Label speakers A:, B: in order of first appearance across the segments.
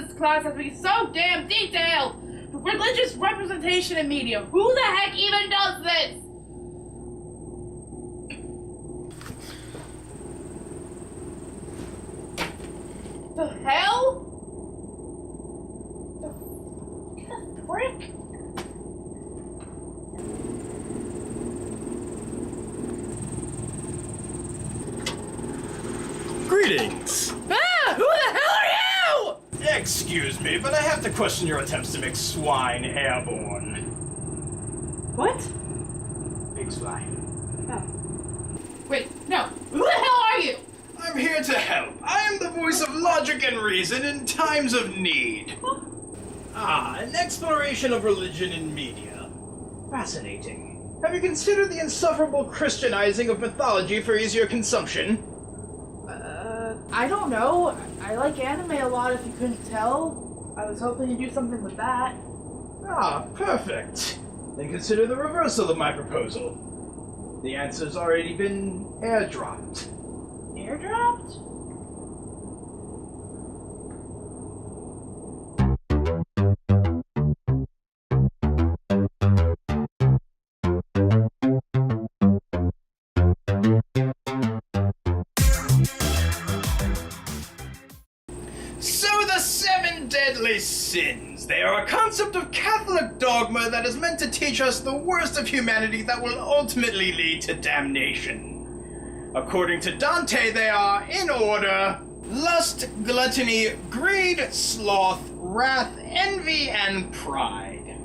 A: this class has to be so damn detailed? Religious representation in media. Who the heck even does this? The hell? The frick?
B: Greetings!
A: Ah! Who the hell are you?
B: Excuse me, but I have to question your attempts to make swine airborne.
A: What?
B: Big swine.
A: Oh. Wait, no. Who the hell are you?
B: I'm here to help. I am the voice of logic and reason in times of need. An exploration of religion in media. Fascinating. Have you considered the insufferable Christianizing of mythology for easier consumption?
A: I don't know. I like anime a lot, if you couldn't tell. I was hoping to do something with that.
B: Perfect. Then consider the reversal of my proposal. The answer's already been airdropped.
A: Airdropped?
B: So the 7 deadly sins. They are a concept of Catholic dogma that is meant to teach us the worst of humanity that will ultimately lead to damnation. According to Dante, they are, in order, lust, gluttony, greed, sloth, wrath, envy, and pride.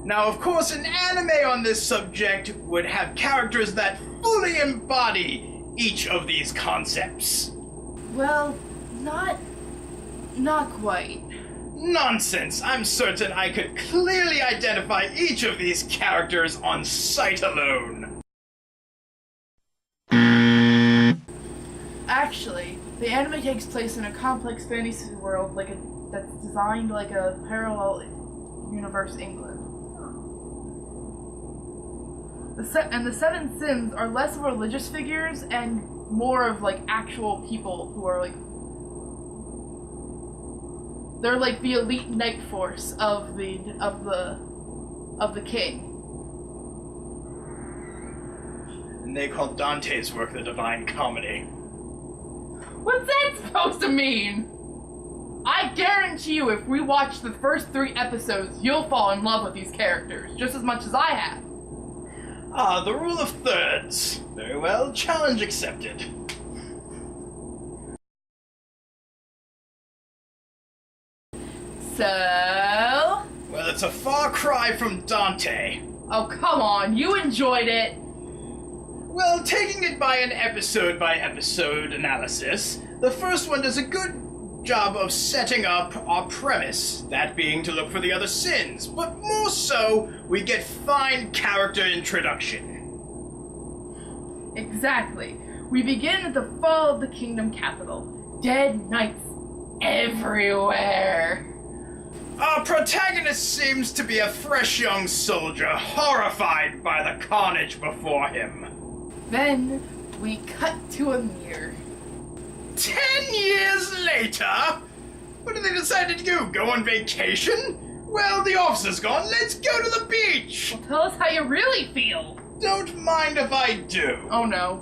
B: Now, of course, an anime on this subject would have characters that fully embody each of these concepts.
A: Well, not quite.
B: Nonsense! I'm certain I could clearly identify each of these characters on sight alone.
A: Actually, the anime takes place in a complex fantasy world that's designed like a parallel universe England. The 7 sins are less of religious figures and more of like actual people who are like they're like the elite knight force of the king.
B: And they call Dante's work the Divine Comedy.
A: What's that supposed to mean? I guarantee you if we watch the first 3 episodes, you'll fall in love with these characters, just as much as I have.
B: The rule of thirds. Very well, challenge accepted.
A: So?
B: Well, it's a far cry from Dante.
A: Oh, come on, you enjoyed it.
B: Well, taking it by an episode-by-episode analysis, the first one does a good job of setting up our premise, that being to look for the other sins, but more so, we get fine character introduction.
A: Exactly. We begin at the fall of the kingdom capital. Dead knights everywhere.
B: Our protagonist seems to be a fresh young soldier, horrified by the carnage before him.
A: Then, we cut to a mirror.
B: 10 years later? What did they decide to do? Go on vacation? Well, the officer's gone. Let's go to the beach.
A: Well, tell us how you really feel.
B: Don't mind if I do.
A: Oh no.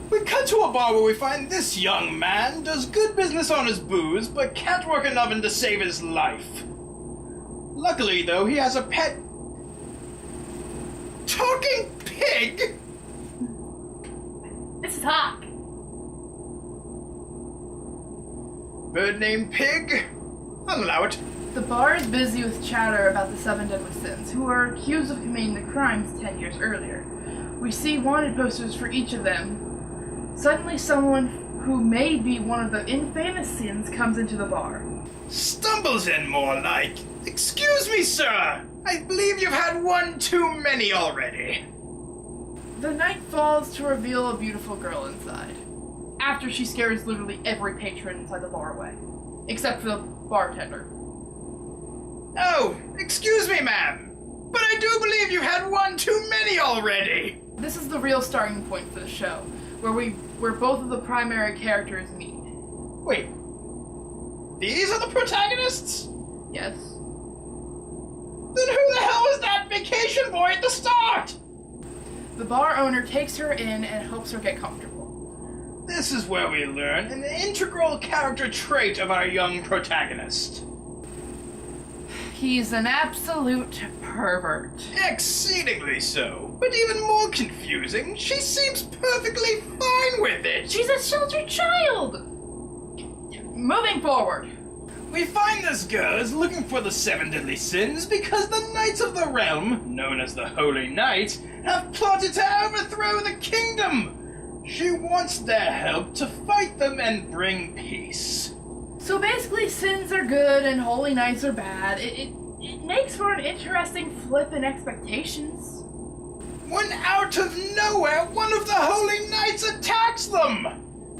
B: We cut to a bar where we find this young man does good business on his booze, but can't work an oven to save his life. Luckily, though, he has a pet talking pig.
A: It's talk.
B: Bird named Pig? I'll allow it.
A: The bar is busy with chatter about the 7 deadly sins, who are accused of committing the crimes 10 years earlier. We see wanted posters for each of them. Suddenly someone who may be one of the infamous sins comes into the bar.
B: Stumbles in, more like. Excuse me, sir. I believe you've had one too many already.
A: The night falls to reveal a beautiful girl inside, after she scares literally every patron inside the bar away, except for the bartender.
B: Oh, excuse me, ma'am, but I do believe you've had one too many already.
A: This is the real starting point for the show, where both of the primary characters meet.
B: Wait, These are the protagonists?
A: Yes.
B: Then who the hell was that vacation boy at the start?
A: The bar owner takes her in and helps her get comfortable.
B: This is where we learn an integral character trait of our young protagonist.
A: He's an absolute pervert.
B: Exceedingly so. But even more confusing, she seems perfectly fine with it.
A: She's a sheltered child! Moving forward.
B: We find this girl is looking for the 7 deadly sins because the Knights of the Realm, known as the Holy Knights, have plotted to overthrow the kingdom. She wants their help to fight them and bring peace.
A: So basically, sins are good and holy knights are bad. It makes for an interesting flip in expectations.
B: When out of nowhere, one of the Holy Knights attacks them!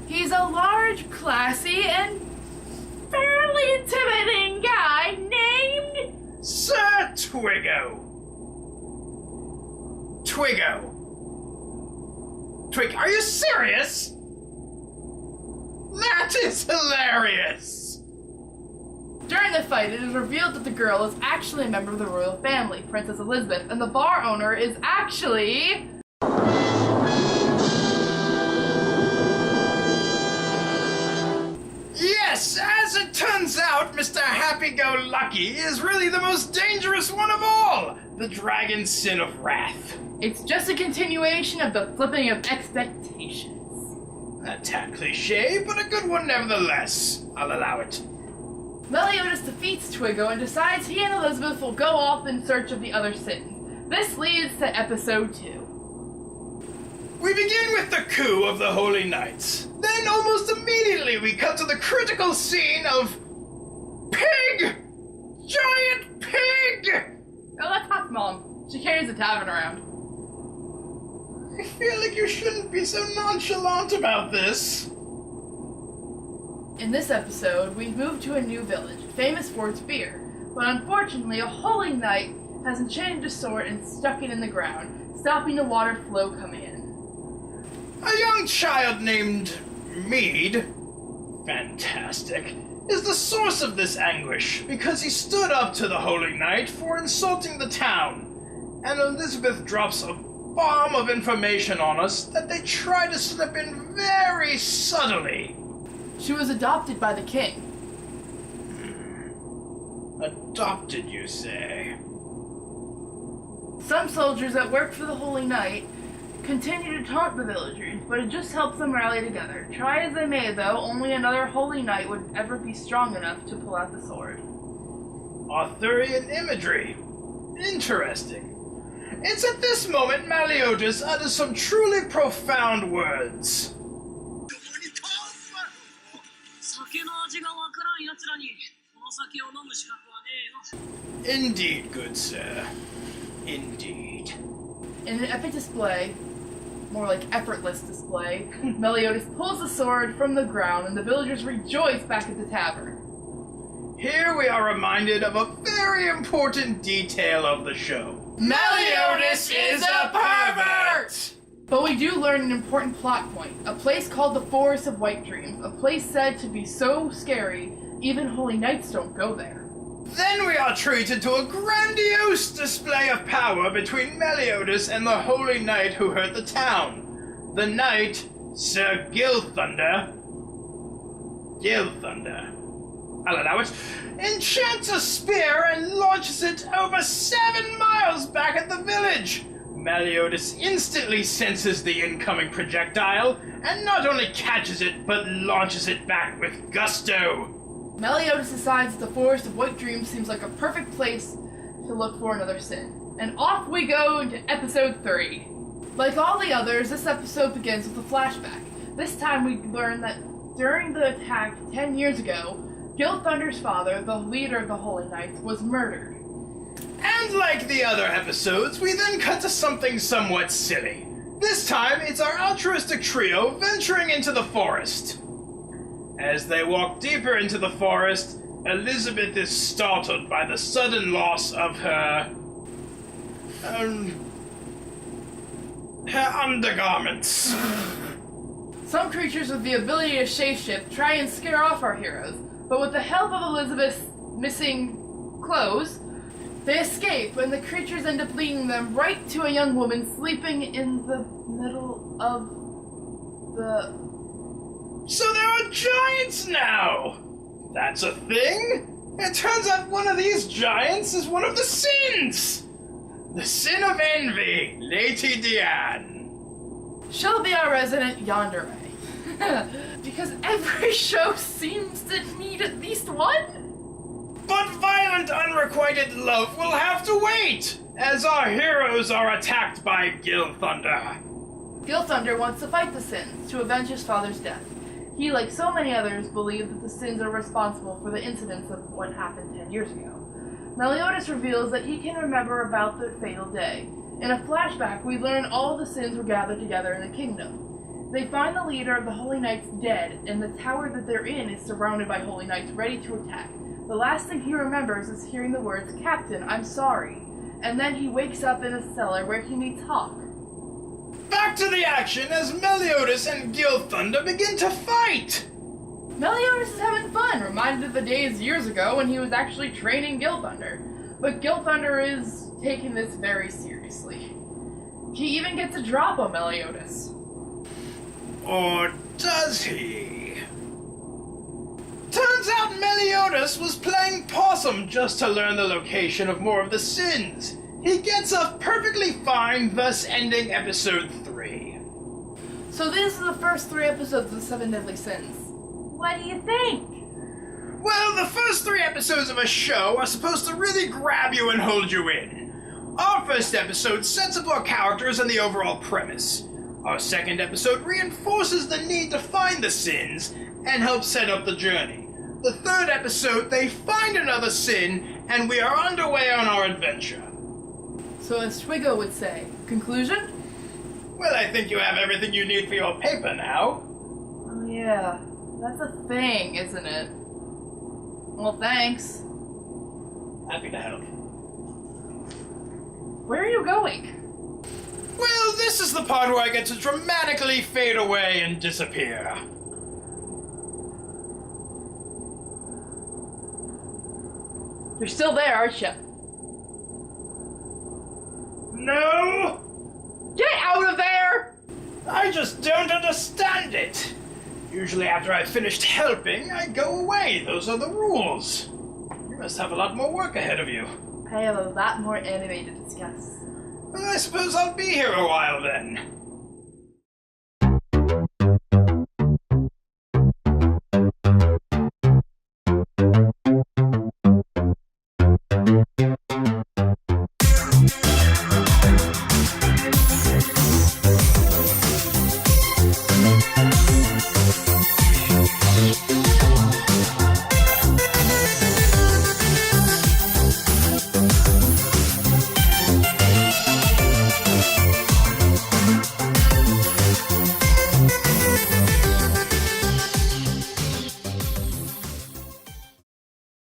A: He's a large, classy, and fairly intimidating guy named...
B: Sir Twiggo. Twig, are you serious? That is hilarious!
A: During the fight, it is revealed that the girl is actually a member of the royal family, Princess Elizabeth, and the bar owner is actually...
B: Yes, as it turns out, Mr. Happy-Go-Lucky is really the most dangerous one of all! The Dragon Sin of Wrath.
A: It's just a continuation of the flipping of expectations.
B: A tad cliche, but a good one nevertheless. I'll allow it.
A: Meliodas defeats Twiggo and decides he and Elizabeth will go off in search of the other sins. This leads to episode 2.
B: We begin with the coup of the Holy Knights. Then almost immediately we cut to the critical scene of... Pig! Giant pig!
A: Oh, that's Hot's mom. She carries a tavern around.
B: I feel like you shouldn't be so nonchalant about this.
A: In this episode, we move to a new village, famous for its beer. But unfortunately, a holy knight has enchanted a sword and stuck it in the ground, stopping the water flow coming in.
B: A young child named Mead, fantastic, is the source of this anguish because he stood up to the Holy Knight for insulting the town. And Elizabeth drops a bomb of information on us that they try to slip in very subtly.
A: She was adopted by the king.
B: Adopted, you say?
A: Some soldiers that worked for the Holy Knight continue to taunt the villagers, but it just helps them rally together. Try as they may, though, only another Holy Knight would ever be strong enough to pull out the sword.
B: Arthurian imagery. Interesting. It's at this moment Meliodas utters some truly profound words. Indeed, good sir. Indeed.
A: In an epic display, more like effortless display, Meliodas pulls the sword from the ground and the villagers rejoice back at the tavern.
B: Here we are reminded of a very important detail of the show.
A: Meliodas is a pervert! But we do learn an important plot point. A place called the Forest of White Dreams. A place said to be so scary, even holy knights don't go there.
B: Then we are treated to a grandiose display of power between Meliodas and the Holy Knight who hurt the town. The knight, Sir Gilthunder, I'll allow it, enchants a spear and launches it over 7 miles back at the village. Meliodas instantly senses the incoming projectile and not only catches it, but launches it back with gusto.
A: Meliodas decides that the Forest of White Dreams seems like a perfect place to look for another sin. And off we go into episode 3. Like all the others, this episode begins with a flashback. This time we learn that during the attack 10 years ago, Gilthunder's father, the leader of the Holy Knights, was murdered.
B: And like the other episodes, we then cut to something somewhat silly. This time, it's our altruistic trio venturing into the forest. As they walk deeper into the forest, Elizabeth is startled by the sudden loss of her undergarments.
A: Some creatures with the ability to shapeshift try and scare off our heroes, But with the help of Elizabeth's missing clothes, they escape, and the creatures end up leading them right to a young woman sleeping in the middle of the...
B: So there are giants now! That's a thing? It turns out one of these giants is one of the sins! The sin of envy, Lady Diane.
A: She'll be our resident yandere. Because every show seems to need at least one?
B: But violent, unrequited love will have to wait, as our heroes are attacked by Gil Thunder.
A: Gil Thunder wants to fight the Sins to avenge his father's death. He, like so many others, believes that the Sins are responsible for the incidents of what happened 10 years ago. Meliodas reveals that he can remember about the fatal day. In a flashback, we learn all the Sins were gathered together in the kingdom. They find the leader of the Holy Knights dead, and the tower that they're in is surrounded by Holy Knights ready to attack. The last thing he remembers is hearing the words, "Captain, I'm sorry." And then he wakes up in a cellar where he meets Hawk.
B: Back to the action as Meliodas and Gil Thunder begin to fight!
A: Meliodas is having fun, reminded of the days years ago when he was actually training Gil Thunder. But Gil Thunder is taking this very seriously. He even gets a drop on Meliodas.
B: Or does he? Turns out Meliodas was playing possum just to learn the location of more of the sins. He gets off perfectly fine, thus ending episode 3.
A: So these are the first 3 episodes of the 7 Deadly Sins. What do you think?
B: Well, the first 3 episodes of a show are supposed to really grab you and hold you in. Our first episode sets up our characters and the overall premise. Our second episode reinforces the need to find the sins and helps set up the journey. The third episode, they find another sin, and we are underway on our adventure.
A: So as Twigo would say, conclusion?
B: Well, I think you have everything you need for your paper now.
A: Oh yeah, that's a thing, isn't it? Well, thanks.
B: Happy to help.
A: Where are you going?
B: Well, this is the part where I get to dramatically fade away and disappear.
A: You're still there, aren't you?
B: No!
A: Get out of there!
B: I just don't understand it. Usually after I've finished helping, I go away. Those are the rules. You must have a lot more work ahead of you.
A: I have a lot more anime to discuss.
B: Well, I suppose I'll be here a while then.